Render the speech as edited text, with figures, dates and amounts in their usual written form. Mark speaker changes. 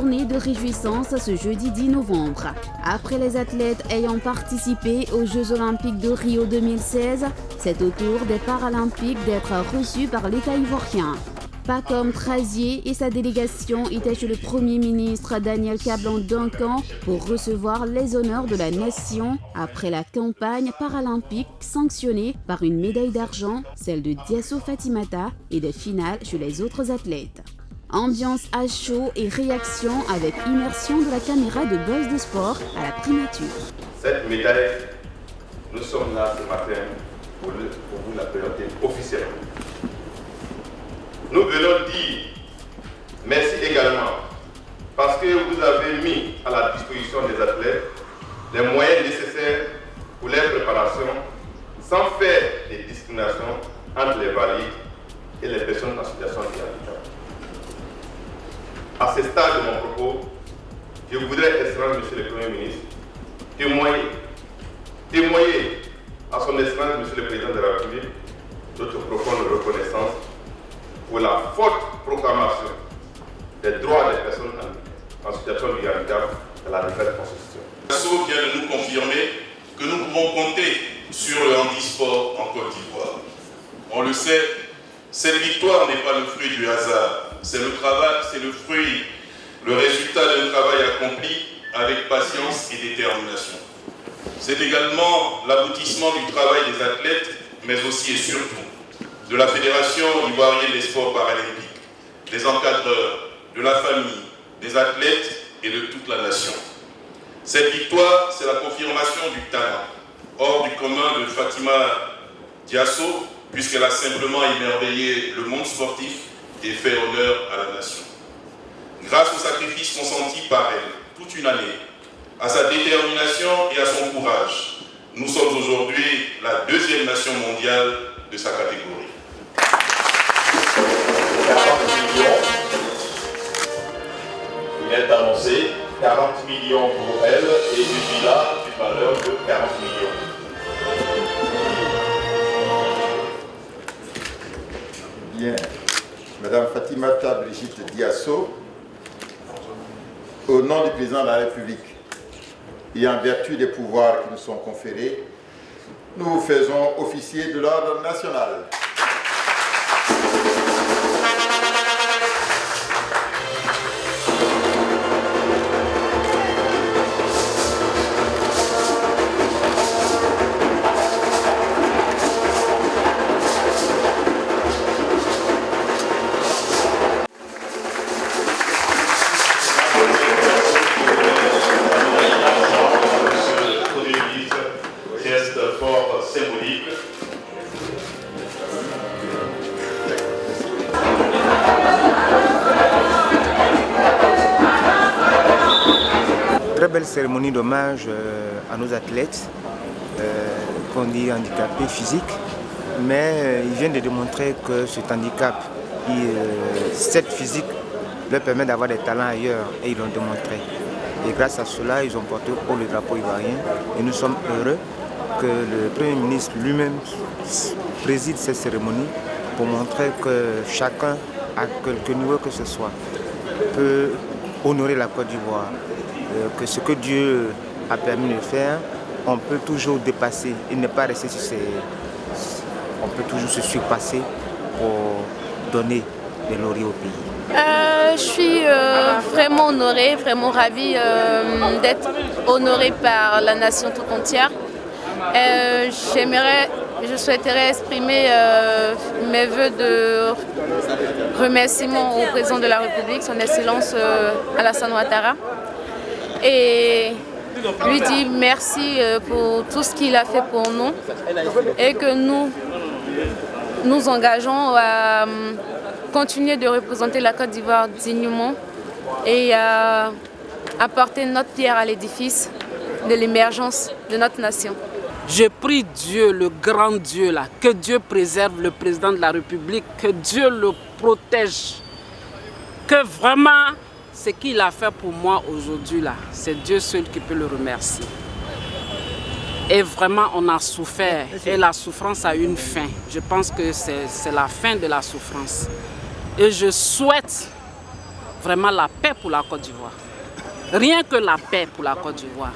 Speaker 1: journée de réjouissance ce jeudi 10 novembre. Après les athlètes ayant participé aux Jeux Olympiques de Rio 2016, c'est au tour des Paralympiques d'être reçus par l'État ivoirien. Pacome Trazier et sa délégation étaient chez le Premier ministre Daniel Kablan-Duncan pour recevoir les honneurs de la nation après la campagne paralympique sanctionnée par une médaille d'argent, celle de Diasso Fatimata, et des finales chez les autres athlètes. Ambiance à chaud et réaction avec immersion de la caméra de Buzz de Sport à la primature.
Speaker 2: Cette médaille, nous sommes là ce matin pour vous la présenter officiellement. Nous venons dire merci également parce que vous avez mis à la disposition des athlètes les moyens nécessaires pour leur préparation sans faire des discriminations entre les valides et les personnes en situation de handicap. À ce stade de mon propos, je voudrais, Excellence Monsieur le Premier ministre, témoigner à son Excellence Monsieur le Président de la République notre profonde reconnaissance pour la forte proclamation des droits des personnes en situation de handicap de la nouvelle Constitution.
Speaker 3: Diasso vient de nous confirmer que nous pouvons compter sur le handisport en Côte d'Ivoire. On le sait, cette victoire n'est pas le fruit du hasard, c'est le travail, c'est le résultat d'un travail accompli avec patience et détermination. C'est également l'aboutissement du travail des athlètes, mais aussi et surtout de la Fédération ivoirienne des sports paralympiques, des encadreurs, de la famille, des athlètes et de toute la nation. Cette victoire, c'est la confirmation du talent hors du commun de Fatima Diasso, puisqu'elle a simplement émerveillé le monde sportif et fait honneur à la nation. Grâce au sacrifice consenti par elle, toute une année, à sa détermination et à son courage, nous sommes aujourd'hui la deuxième nation mondiale de sa catégorie.
Speaker 2: 40 millions, il est annoncé 40 millions pour elle et depuis là, une valeur de 40 millions.
Speaker 4: Bien. Madame Fatimata Brigitte Diasso, au nom du Président de la République et en vertu des pouvoirs qui nous sont conférés, nous vous faisons officier de l'ordre national.
Speaker 5: Très belle cérémonie d'hommage à nos athlètes, qu'on dit handicapés physiques, mais ils viennent de démontrer que cet handicap, cette physique, leur permet d'avoir des talents ailleurs et ils l'ont démontré. Et grâce à cela, ils ont porté haut le drapeau ivoirien et nous sommes heureux que le Premier ministre lui-même préside cette cérémonie pour montrer que chacun, à quelque niveau que ce soit, peut honorer la Côte d'Ivoire. Que ce que Dieu a permis de faire, on peut toujours dépasser et ne pas rester sur on peut toujours se surpasser pour donner des lauriers au pays.
Speaker 6: Je suis vraiment honorée, vraiment ravie d'être honorée par la nation tout entière. Je souhaiterais exprimer mes vœux de remerciement au président de la République, son Excellence Alassane Ouattara, et lui dire merci pour tout ce qu'il a fait pour nous et que nous nous engageons à continuer de représenter la Côte d'Ivoire dignement et à apporter notre pierre à l'édifice de l'émergence de notre nation.
Speaker 7: Je prie Dieu, le grand Dieu là, que Dieu préserve le président de la République, que Dieu le protège, que vraiment ce qu'il a fait pour moi aujourd'hui là, c'est Dieu seul qui peut le remercier. Et vraiment on a souffert et la souffrance a une fin. Je pense que c'est la fin de la souffrance. Et je souhaite vraiment la paix pour la Côte d'Ivoire. Rien que la paix pour la Côte d'Ivoire.